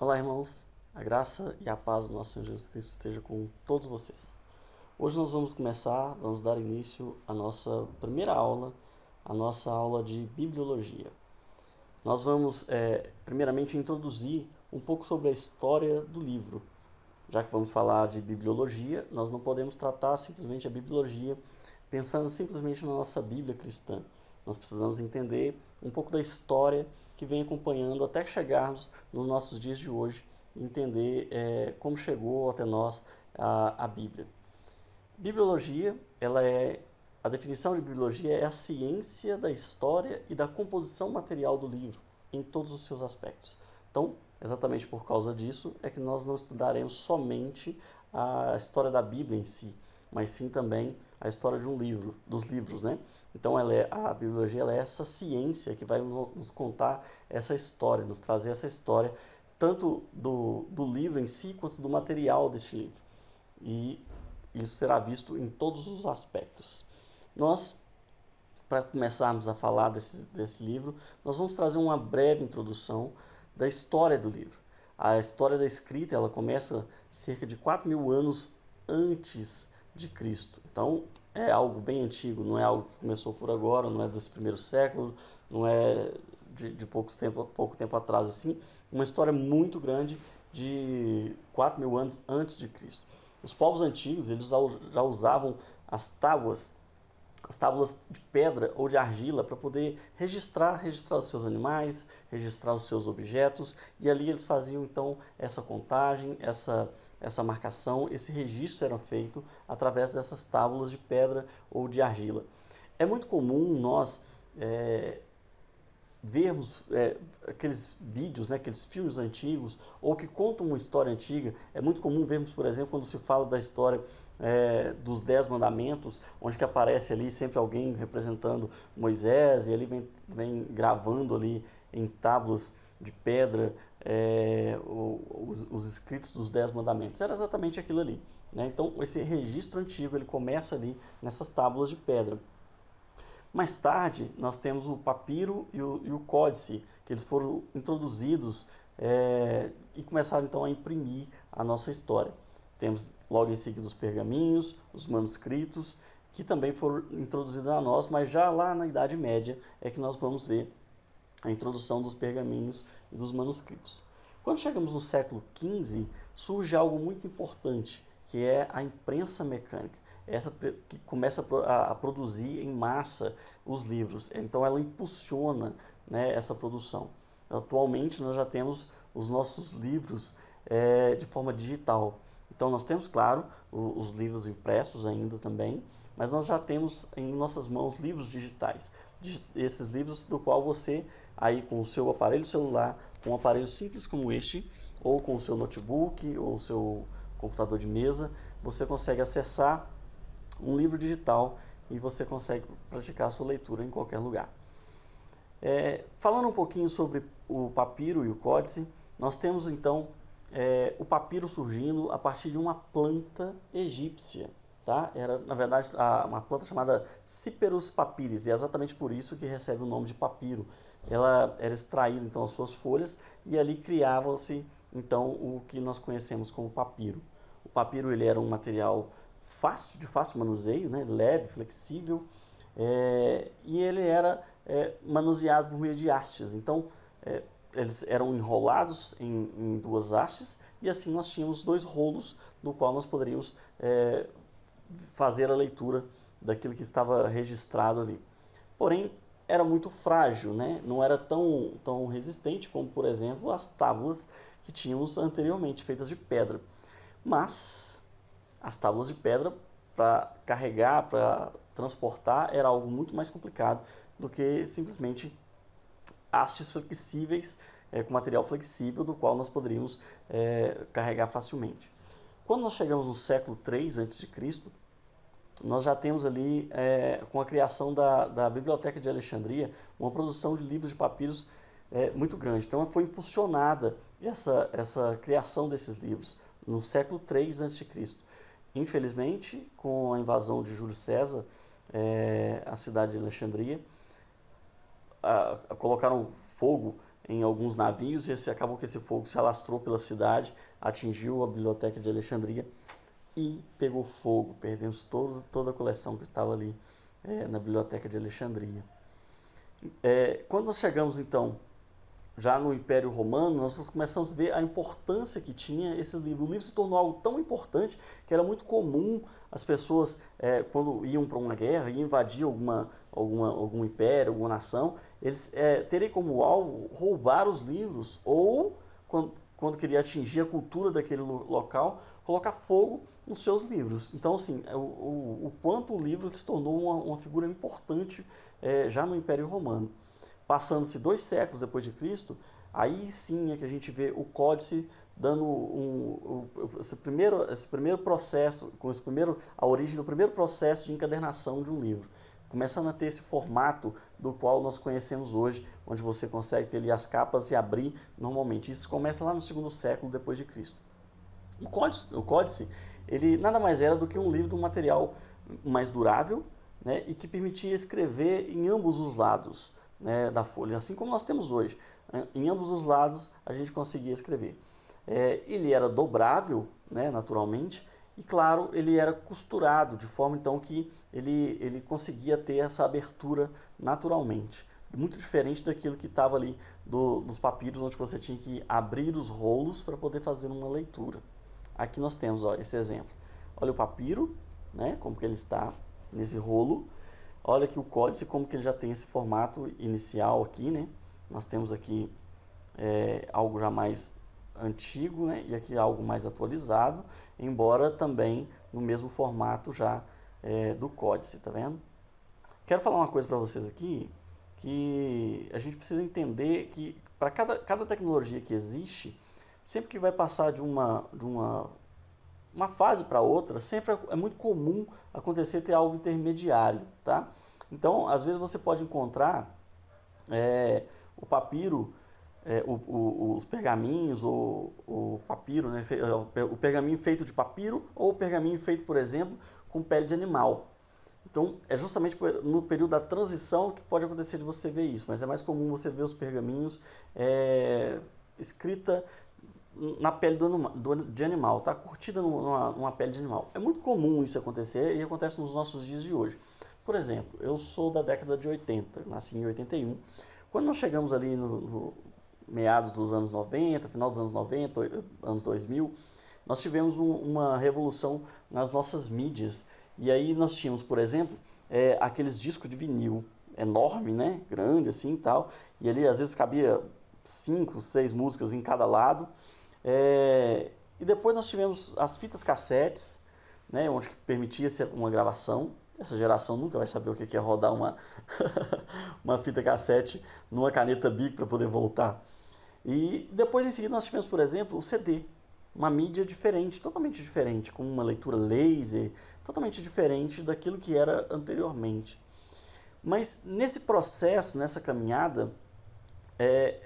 Olá, irmãos. A graça e a paz do nosso Senhor Jesus Cristo esteja com todos vocês. Hoje nós vamos dar início à nossa primeira aula, a nossa aula de bibliologia. Nós vamos, primeiramente, introduzir um pouco sobre a história do livro. Já que vamos falar de bibliologia, nós não podemos tratar simplesmente a bibliologia pensando simplesmente na nossa Bíblia cristã. Nós precisamos entender um pouco da história que vem acompanhando até chegarmos nos nossos dias de hoje e entender como chegou até nós a Bíblia. Bibliologia, a definição de bibliologia é a ciência da história e da composição material do livro, em todos os seus aspectos. Então, exatamente por causa disso, é que nós não estudaremos somente a história da Bíblia em si, mas sim também a história de um livro, dos livros, né? Então, a bibliologia é essa ciência que vai nos contar essa história, nos trazer essa história, tanto do livro em si, quanto do material deste livro. E isso será visto em todos os aspectos. Nós, para começarmos a falar desse livro, nós vamos trazer uma breve introdução da história do livro. A história da escrita, ela começa cerca de 4.000 anos antes de Cristo. Então, é algo bem antigo, não é algo que começou por agora, não é desse primeiro século, não é de pouco tempo atrás assim. Uma história muito grande de 4.000 anos antes de Cristo. Os povos antigos, eles já usavam as tábuas de pedra ou de argila para poder registrar os seus animais, registrar os seus objetos, e ali eles faziam então essa contagem, essa marcação, esse registro era feito através dessas tábuas de pedra ou de argila. É muito comum nós vermos aqueles vídeos, né, aqueles filmes antigos, ou que contam uma história antiga. É muito comum vermos, por exemplo, quando se fala da história dos 10 mandamentos, onde que aparece ali sempre alguém representando Moisés, e ali vem gravando ali em tábuas de pedra os escritos dos 10 mandamentos. Era exatamente aquilo ali, né? Então, esse registro antigo, ele começa ali nessas tábuas de pedra. Mais tarde, nós temos o papiro e o códice, que eles foram introduzidos e começaram então a imprimir a nossa história. Temos logo em seguida os pergaminhos, os manuscritos, que também foram introduzidos a nós, mas já lá na Idade Média é que nós vamos ver a introdução dos pergaminhos e dos manuscritos. Quando chegamos no século XV, surge algo muito importante, que é a imprensa mecânica. Essa que começa a produzir em massa os livros. Então ela impulsiona, né, essa produção. Atualmente nós já temos os nossos livros de forma digital. Então nós temos, claro, os livros impressos ainda também, mas nós já temos em nossas mãos livros digitais. Esses livros do qual você, aí com o seu aparelho celular, com um aparelho simples como este, ou com o seu notebook, ou o seu computador de mesa, você consegue acessar um livro digital e você consegue praticar a sua leitura em qualquer lugar. Falando um pouquinho sobre o papiro e o códice, nós temos então o papiro surgindo a partir de uma planta egípcia. Tá? Era, na verdade, uma planta chamada Cyperus papyrus, e é exatamente por isso que recebe o nome de papiro. Ela era extraída, então, as suas folhas, e ali criava-se, então, o que nós conhecemos como papiro. O papiro ele era um material de fácil manuseio, né? Leve, flexível, e ele era manuseado por meio de hastes. Então, eles eram enrolados em duas hastes, e assim nós tínhamos dois rolos no qual nós poderíamos fazer a leitura daquilo que estava registrado ali. Porém, era muito frágil, né? Não era tão resistente como, por exemplo, as tábuas que tínhamos anteriormente, feitas de pedra. Mas as tábuas de pedra, para carregar, para transportar, era algo muito mais complicado do que simplesmente hastes flexíveis, com material flexível, do qual nós poderíamos carregar facilmente. Quando nós chegamos no século III a.C., nós já temos ali, com a criação da Biblioteca de Alexandria, uma produção de livros de papiros muito grande. Então foi impulsionada essa criação desses livros no século III a.C. Infelizmente, com a invasão de Júlio César, à cidade de Alexandria, colocaram fogo em alguns navios, e acabou que esse fogo se alastrou pela cidade, atingiu a biblioteca de Alexandria e pegou fogo, perdemos toda a coleção que estava ali na biblioteca de Alexandria. Quando nós chegamos então já no Império Romano, nós começamos a ver a importância que tinha esse livro. O livro se tornou algo tão importante que era muito comum as pessoas, quando iam para uma guerra, iam invadir algum império, alguma nação, eles terem como alvo roubar os livros ou, quando queria atingir a cultura daquele local, colocar fogo nos seus livros. Então, assim, o quanto o livro se tornou uma figura importante já no Império Romano. Passando-se 2 séculos depois de Cristo, aí sim é que a gente vê o códice dando esse primeiro processo, a origem do primeiro processo de encadernação de um livro. Começando a ter esse formato do qual nós conhecemos hoje, onde você consegue ter ali as capas e abrir normalmente. Isso começa lá no 2º século depois de Cristo. O códice, ele nada mais era do que um livro de um material mais durável, né, e que permitia escrever em ambos os lados, né, da folha, assim como nós temos hoje. Em ambos os lados a gente conseguia escrever. Ele era dobrável, né, naturalmente, e claro, ele era costurado, de forma então que ele conseguia ter essa abertura naturalmente. Muito diferente daquilo que estava ali dos papiros, onde você tinha que abrir os rolos para poder fazer uma leitura. Aqui nós temos esse exemplo. Olha o papiro, né, como que ele está nesse rolo. Olha aqui o códice, como que ele já tem esse formato inicial aqui, né? Nós temos aqui algo já mais antigo, né? E aqui algo mais atualizado, embora também no mesmo formato já do códice, tá vendo? Quero falar uma coisa para vocês aqui, que a gente precisa entender que para cada tecnologia que existe, sempre que vai passar de uma fase para outra, sempre é muito comum acontecer ter algo intermediário, tá? Então, às vezes você pode encontrar o papiro, os pergaminhos, ou o papiro, né, o pergaminho feito de papiro, ou o pergaminho feito, por exemplo, com pele de animal. Então, é justamente no período da transição que pode acontecer de você ver isso, mas é mais comum você ver os pergaminhos escrita na pele de animal, tá? Curtida numa pele de animal. É muito comum isso acontecer e acontece nos nossos dias de hoje. Por exemplo, eu sou da década de 80, nasci em 81. Quando nós chegamos ali no meados dos anos 90, final dos anos 90, anos 2000, nós tivemos uma revolução nas nossas mídias. E aí nós tínhamos, por exemplo, aqueles discos de vinil enorme, né? Grande assim e tal. E ali às vezes cabia 5, 6 músicas em cada lado. E depois nós tivemos as fitas cassetes, né, onde permitia-se uma gravação. Essa geração nunca vai saber o que é rodar uma fita cassete numa caneta Bic para poder voltar. E depois em seguida nós tivemos, por exemplo, o CD, uma mídia diferente, totalmente diferente, com uma leitura laser, totalmente diferente daquilo que era anteriormente. Mas nesse processo, nessa caminhada,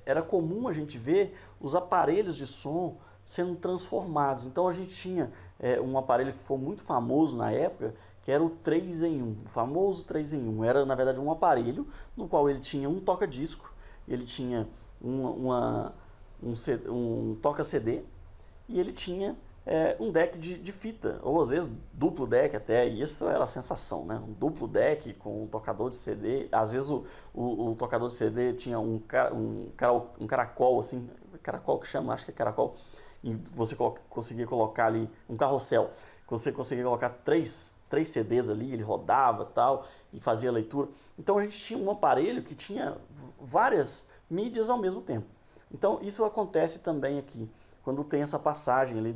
era comum a gente ver os aparelhos de som sendo transformados. Então a gente tinha um aparelho que foi muito famoso na época, que era o 3 em 1, o famoso 3 em 1. Era na verdade um aparelho no qual ele tinha um toca-disco, ele tinha um toca-CD e ele tinha um deck de fita, ou às vezes duplo deck até, e isso era a sensação, né? Um duplo deck com um tocador de CD, às vezes o tocador de CD tinha um caracol, assim, caracol que chama, acho que é caracol, e você conseguia colocar ali um carrossel, você conseguia colocar três CDs ali, ele rodava tal, e fazia leitura. Então a gente tinha um aparelho que tinha várias mídias ao mesmo tempo. Então isso acontece também aqui, quando tem essa passagem ali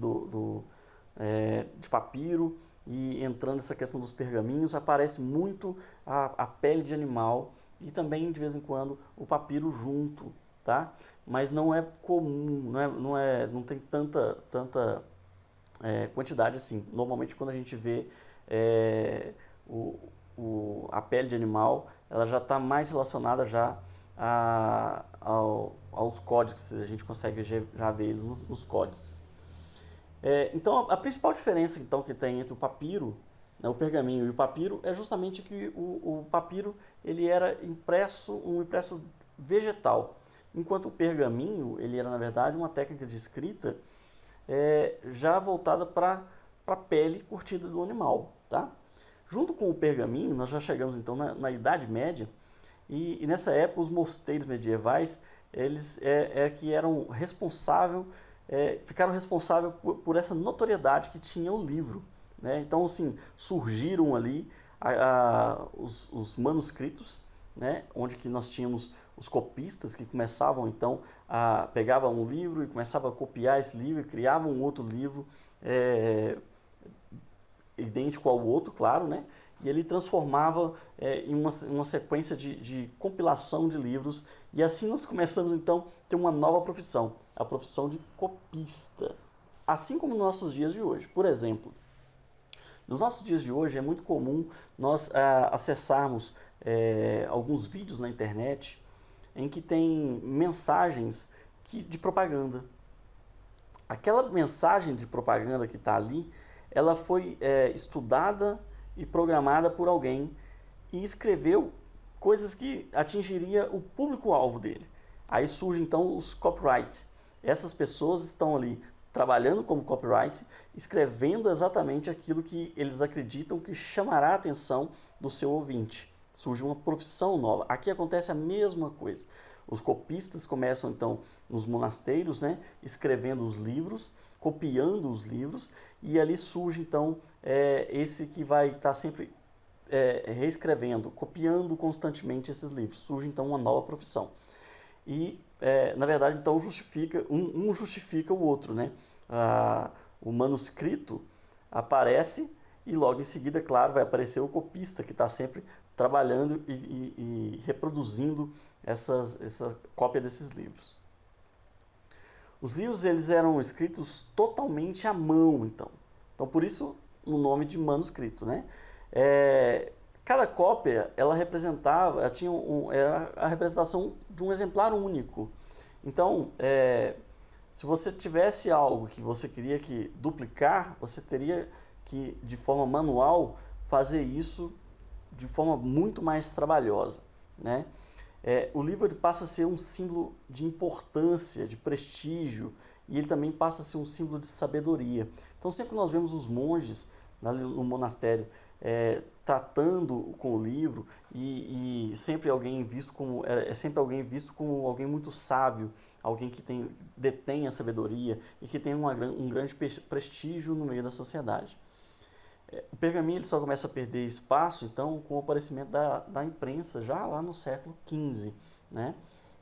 de papiro e entrando nessa questão dos pergaminhos, aparece muito a pele de animal e também de vez em quando o papiro junto, tá? Mas não é comum, não tem tanta quantidade assim. Normalmente quando a gente vê a pele de animal, ela já está mais relacionada já aos códices, a gente consegue já ver eles nos códices. Então a principal diferença então que tem entre o papiro, né, o pergaminho e o papiro, é justamente que o papiro ele era um impresso vegetal, enquanto o pergaminho ele era, na verdade, uma técnica de escrita já voltada para a pele curtida do animal. Tá? Junto com o pergaminho, nós já chegamos então na Idade Média, e nessa época os mosteiros medievais eles que eram ficaram responsáveis por essa notoriedade que tinha o livro. Né? Então, assim, surgiram ali os manuscritos, né? Onde que nós tínhamos os copistas que começavam então pegavam um livro e começavam a copiar esse livro e criavam um outro livro idêntico ao outro, claro, né? E ele transformava em uma sequência de compilação de livros, e assim nós começamos então a ter uma nova profissão, a profissão de copista, assim como nos nossos dias de hoje. Por exemplo, nos nossos dias de hoje é muito comum nós acessarmos alguns vídeos na internet em que tem mensagens de propaganda. Aquela mensagem de propaganda que está ali, ela foi estudada e programada por alguém e escreveu coisas que atingiria o público-alvo dele. Aí surge então os copyright. Essas pessoas estão ali trabalhando como copyright, escrevendo exatamente aquilo que eles acreditam que chamará a atenção do seu ouvinte. Surge uma profissão nova. Aqui acontece a mesma coisa. Os copistas começam então nos monasteiros, né, escrevendo os livros, copiando os livros, e ali surge então esse que vai estar sempre reescrevendo, copiando constantemente esses livros. Surge então uma nova profissão. E, na verdade, então justifica o outro. Né? O manuscrito aparece e logo em seguida, claro, vai aparecer o copista, que está sempre trabalhando e reproduzindo essa cópia desses livros. Os livros eles eram escritos totalmente à mão, então por isso o nome de manuscrito. Né? Cada cópia ela tinha era a representação de um exemplar único. Então, se você tivesse algo que você queria duplicar, você teria que, de forma manual, fazer isso de forma muito mais trabalhosa. Né? O livro ele passa a ser um símbolo de importância, de prestígio, e ele também passa a ser um símbolo de sabedoria. Então, sempre que nós vemos os monges no monastério tratando com o livro, e sempre alguém visto como sempre alguém visto como alguém muito sábio, alguém que detém a sabedoria e que tem um grande prestígio no meio da sociedade. O pergaminho ele só começa a perder espaço então com o aparecimento da imprensa já lá no século XV, né?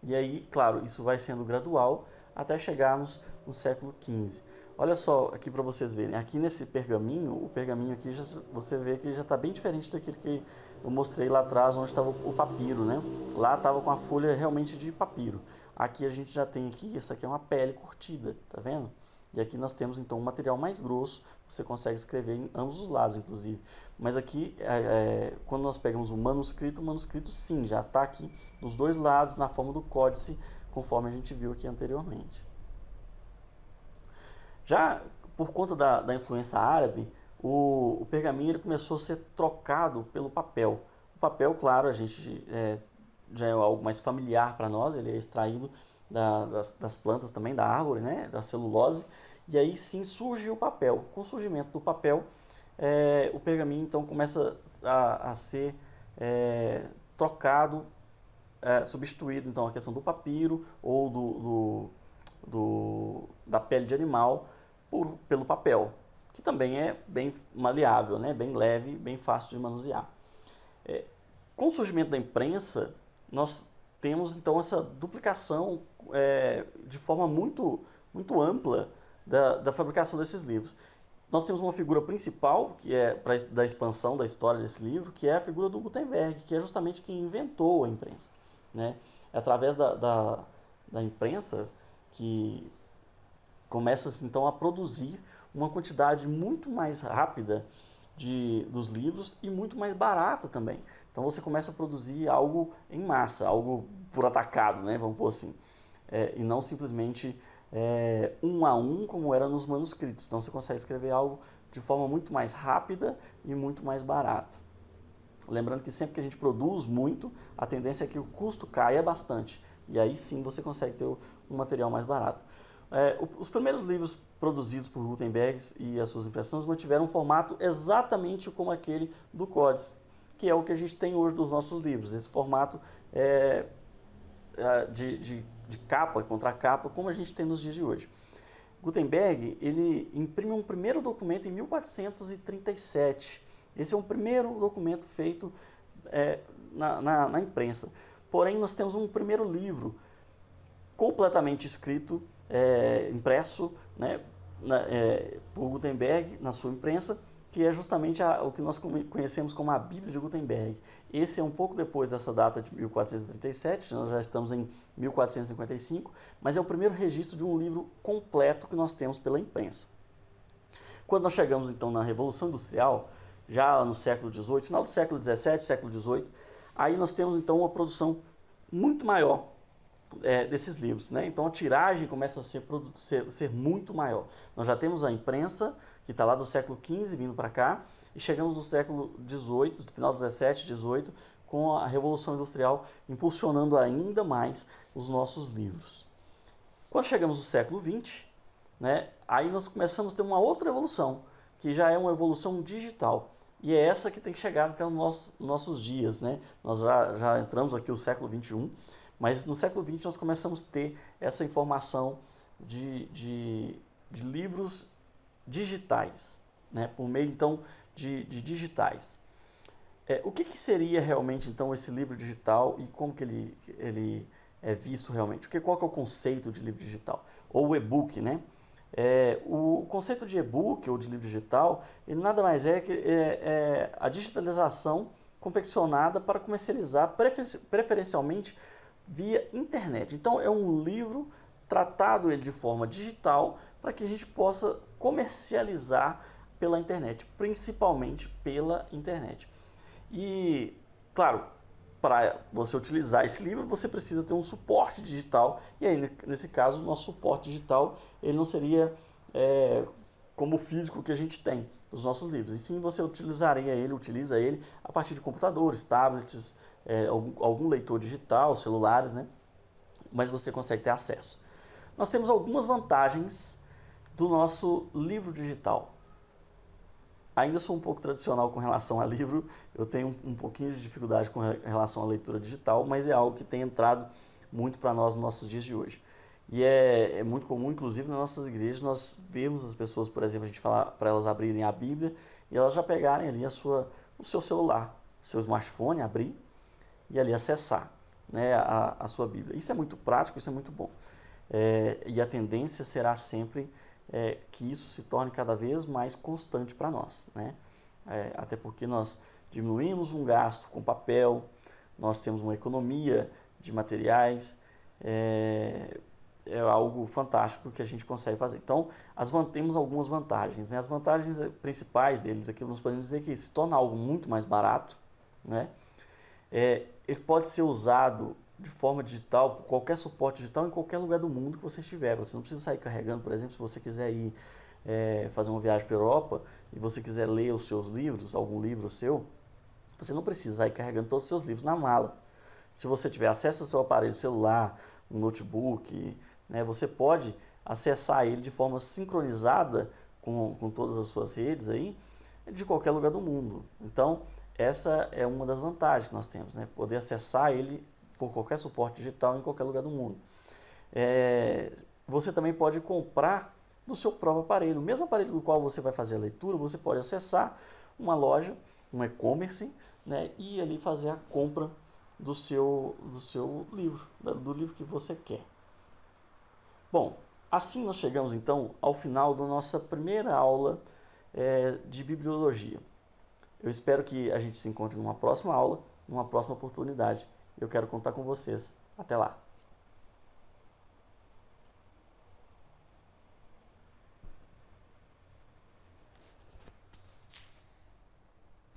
E aí, claro, isso vai sendo gradual até chegarmos no século XV. Olha só aqui para vocês verem, aqui nesse pergaminho, o pergaminho aqui você vê que já está bem diferente daquele que eu mostrei lá atrás, onde estava o papiro, né? Lá estava com a folha realmente de papiro. Aqui a gente já tem aqui, essa aqui é uma pele curtida, tá vendo? E aqui nós temos então um material mais grosso, você consegue escrever em ambos os lados, inclusive. Mas aqui, quando nós pegamos o manuscrito sim, já está aqui nos dois lados, na forma do códice, conforme a gente viu aqui anteriormente. Já por conta da influência árabe, o pergaminho ele começou a ser trocado pelo papel. O papel, claro, já é algo mais familiar para nós, ele é extraído das plantas também, da árvore, né, da celulose, e aí sim surge o papel. Com o surgimento do papel, o pergaminho então começa a ser trocado, substituído então a questão do papiro ou da pele de animal pelo papel, que também é bem maleável, né, bem leve, bem fácil de manusear. Com o surgimento da imprensa, nós temos então essa duplicação de forma muito, muito ampla da fabricação desses livros. Nós temos uma figura principal, que é da expansão da história desse livro, que é a figura do Gutenberg, que é justamente quem inventou a imprensa. Né? É através da imprensa que começa então a produzir uma quantidade muito mais rápida dos livros e muito mais barata também. Então você começa a produzir algo em massa, algo por atacado, né? Vamos pôr assim, e não simplesmente um a um como era nos manuscritos. Então você consegue escrever algo de forma muito mais rápida e muito mais barato. Lembrando que sempre que a gente produz muito, a tendência é que o custo caia bastante, e aí sim você consegue ter um material mais barato. Os primeiros livros produzidos por Gutenberg e as suas impressões mantiveram um formato exatamente como aquele do Códice, que é o que a gente tem hoje dos nossos livros, esse formato de capa contra capa, como a gente tem nos dias de hoje. Gutenberg, ele imprime um primeiro documento em 1437. Esse é um primeiro documento feito na imprensa. Porém, nós temos um primeiro livro completamente escrito, impresso, né, por Gutenberg na sua imprensa, que é justamente o que nós conhecemos como a Bíblia de Gutenberg. Esse é um pouco depois dessa data de 1437, nós já estamos em 1455, mas é o primeiro registro de um livro completo que nós temos pela imprensa. Quando nós chegamos então na Revolução Industrial, já no século XVIII, final do século XVII, século XVIII, aí nós temos então uma produção muito maior desses livros, né? Então a tiragem começa a ser muito maior. Nós já temos a imprensa, que está lá do século XV vindo para cá, e chegamos no século XVIII, final do XVII, XVIII, com a Revolução Industrial impulsionando ainda mais os nossos livros. Quando chegamos no século XX, né, aí nós começamos a ter uma outra evolução, que já é uma evolução digital. E é essa que tem que chegar até os nossos dias, né? Nós já entramos aqui no século XXI, mas no século XX nós começamos a ter essa informação de livros digitais, né? Por meio então de digitais. O que seria realmente então esse livro digital e como que ele é visto realmente? Qual que é o conceito de livro digital? Ou o e-book, né? O conceito de e-book ou de livro digital, ele nada mais é que a digitalização confeccionada para comercializar preferencialmente via internet. Então é um livro tratado ele de forma digital para que a gente possa comercializar pela internet, principalmente pela internet. E, claro, para você utilizar esse livro, você precisa ter um suporte digital. E aí, nesse caso, o nosso suporte digital ele não seria como o físico que a gente tem dos nossos livros. E sim, você utiliza ele a partir de computadores, tablets, algum leitor digital, celulares, né? Mas você consegue ter acesso. Nós temos algumas vantagens do nosso livro digital. Ainda sou um pouco tradicional com relação a livro, eu tenho um pouquinho de dificuldade com relação à leitura digital, mas é algo que tem entrado muito para nós nos nossos dias de hoje. E é muito comum, inclusive, nas nossas igrejas, nós vemos as pessoas, por exemplo, a gente falar para elas abrirem a Bíblia e elas já pegarem ali o seu celular, o seu smartphone, abrir e ali acessar, né, a sua Bíblia. Isso é muito prático, isso é muito bom. E a tendência será sempre que isso se torne cada vez mais constante para nós, né? Até porque nós diminuímos um gasto com papel, nós temos uma economia de materiais, é algo fantástico que a gente consegue fazer. Então, temos algumas vantagens, né? As vantagens principais deles aqui, nós podemos dizer que se torna algo muito mais barato, né? Ele pode ser usado de forma digital, por qualquer suporte digital, em qualquer lugar do mundo que você estiver. Você não precisa sair carregando, por exemplo, se você quiser ir fazer uma viagem para a Europa e você quiser ler os seus livros, algum livro seu, você não precisa ir carregando todos os seus livros na mala. Se você tiver acesso ao seu aparelho celular, um notebook, né, você pode acessar ele de forma sincronizada com todas as suas redes aí, de qualquer lugar do mundo. Então, essa é uma das vantagens que nós temos, né? Poder acessar ele por qualquer suporte digital em qualquer lugar do mundo. Você também pode comprar no seu próprio aparelho. O mesmo aparelho do qual você vai fazer a leitura, você pode acessar uma loja, um e-commerce, né, e ali fazer a compra do seu livro, do livro que você quer. Bom, assim nós chegamos então ao final da nossa primeira aula de bibliologia. Eu espero que a gente se encontre numa próxima aula, numa próxima oportunidade. Eu quero contar com vocês. Até lá!